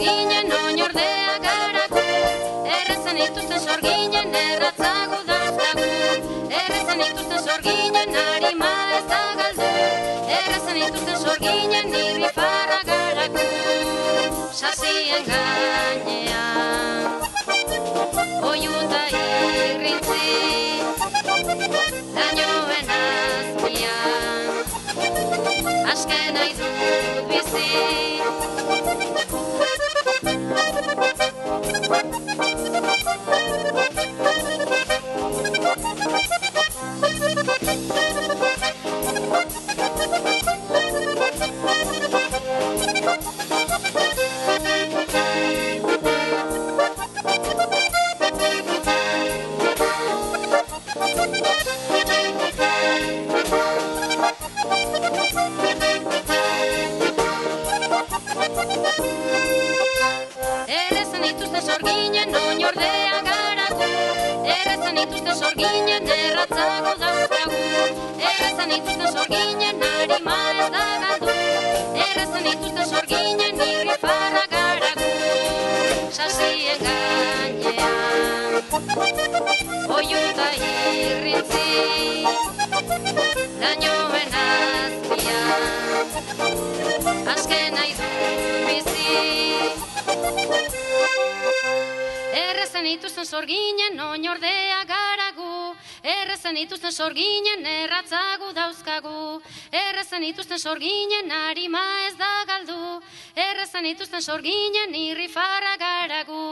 sorginen oinordea garagu, errezen dituzten sorginen erratzagu dauzkagu, errezen dituzten sorginen harima ez da galdu, errezen dituzten sorginen irrifarra garagu, sasien gainean, oiuta irrintzi, dañoen azpian, asken nahi dut bizi. Errezen dituzten sorginen oinordea garagu, errezen dituzten sorginen erratzago dauzkagu, errezen dituzten sorginen harima ez da galdu, errezen dituzten sorginen irrifarra garagu, sasien gainean, oiuta irrintzi, dañoen azpian, asken nahi dut bizi. Errezen dituzten sorginen oinordea garagu, errezen dituzten sorginen erratzagu dauzkagu, errezen dituzten sorginen harima ez da galdu, errezen dituzten sorginen irrifarra garagu.